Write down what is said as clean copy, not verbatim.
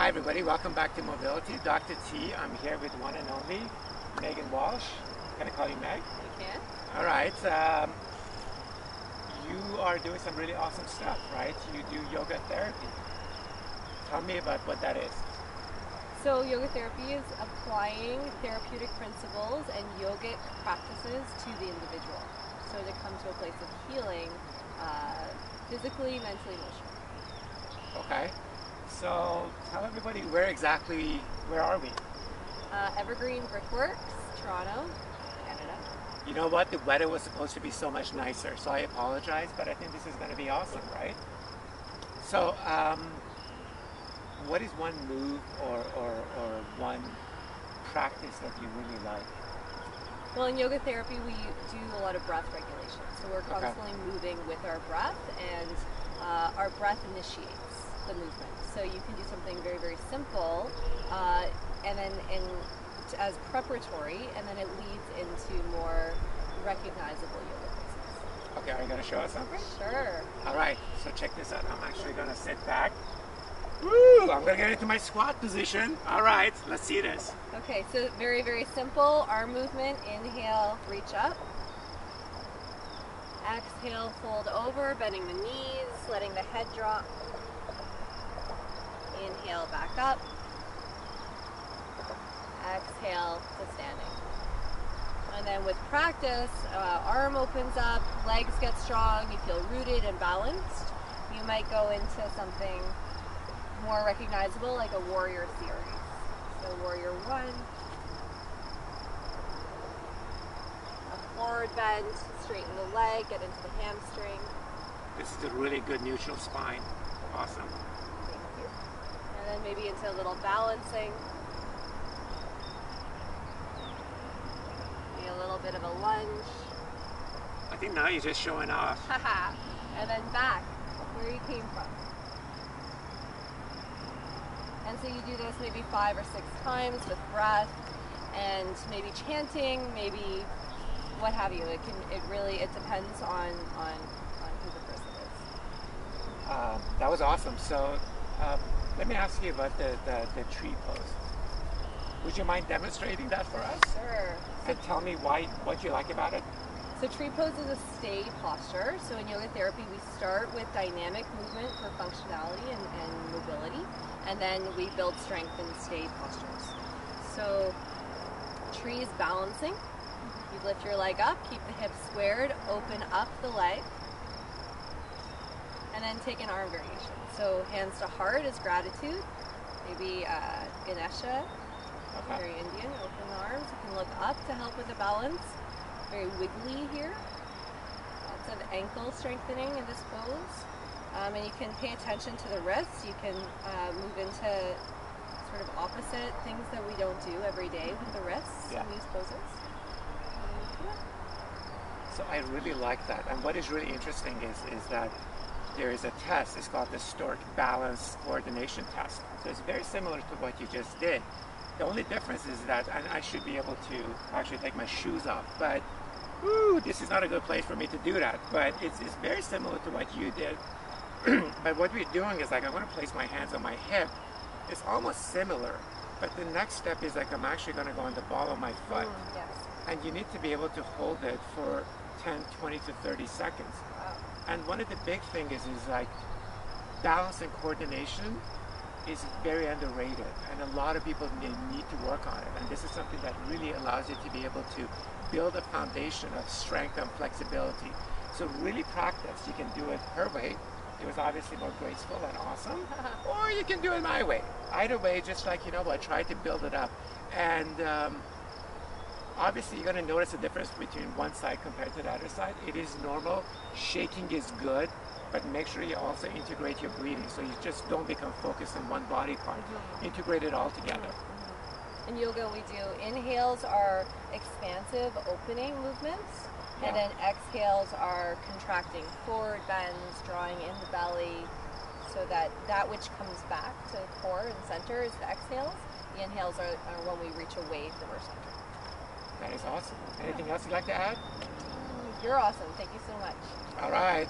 Hi everybody, welcome back to Mobility. Dr. T, I'm here with one and only Meghan Walsh. Can I call you Meg? You can. All right. You are doing some really awesome stuff, right? You do yoga therapy. Tell me about what that is. So yoga therapy is applying therapeutic principles and yogic practices to the individual. So to come to a place of healing, physically, mentally, emotionally. Okay. So tell everybody where are we? Evergreen Brickworks, Toronto, Canada. You know what? The weather was supposed to be so much nicer, so I apologize, but I think this is going to be awesome, right? So, what is one move or one practice that you really like? Well, in yoga therapy, we do a lot of breath regulation. So we're constantly moving with our breath, and our breath initiates the movement. So you can do something very, very simple, and then as preparatory, and then it leads into more recognizable yoga poses. Okay, are you going to show us something? Sure. All right, so check this out. I'm actually going to sit back. Woo! I'm going to get into my squat position. All right, let's see this. Okay, so very, very simple. Arm movement. Inhale, reach up. Exhale, fold over, bending the knees, letting the head drop. Inhale, back up. Exhale to standing. And then with practice, arm opens up, legs get strong, you feel rooted and balanced. You might go into something more recognizable, like a warrior series. So warrior one. A forward bend, straighten the leg, get into the hamstring. This is a really good neutral spine. Awesome. Thank you. And then maybe into a little balancing. Maybe a little bit of a lunge. I think now you're just showing off. Haha. And then back, where you came from. And so you do this maybe 5 or 6 times with breath and maybe chanting, maybe what have you. It depends on who the person is. That was awesome. So let me ask you about the tree pose. Would you mind demonstrating that for us? Sure. And tell me what you like about it. So tree pose is a stay posture. So in yoga therapy, we start with dynamic movement for functionality and mobility, and then we build strength in stay postures. So tree is balancing. You lift your leg up, keep the hips squared, open up the leg, and then take an arm variation. So hands to heart is gratitude, maybe Ganesha, very Indian, open the arms. You can look up to help with the balance. Very wiggly here. Lots of ankle strengthening in this pose. And you can pay attention to the wrists. You can move into sort of opposite things that we don't do every day with the wrists in these poses. So I really like that. And what is really interesting is that there is a test. It's called the Stork Balance Coordination Test. So it's very similar to what you just did. The only difference is that, and I should be able to actually take my shoes off, but this is not a good place for me to do that. But it's very similar to what you did. But what we're doing is like I'm going to place my hands on my hip. It's almost similar, but the next step is like I'm actually going to go on the ball of my foot. Yes. And you need to be able to hold it for 10, 20 to 30 seconds. Wow. And one of the big things is like balance and coordination is very underrated, and a lot of people need to work on it. And this is something that really allows you to be able to build a foundation of strength and flexibility. So really practice. You can do it her way. It was obviously more graceful and awesome, or you can do it my way. Either way, just like, I tried to build it up. And obviously you're going to notice a difference between one side compared to the other side. It is normal. Shaking is good. But make sure you also integrate your breathing, so you just don't become focused on one body part. Integrate it all together. In yoga, we do inhales are expansive, opening movements, and then exhales are contracting, forward bends, drawing in the belly, so that which comes back to the core and center is the exhales. The inhales are when we reach away from our center. That is awesome. Anything else you'd like to add? You're awesome. Thank you so much. All right.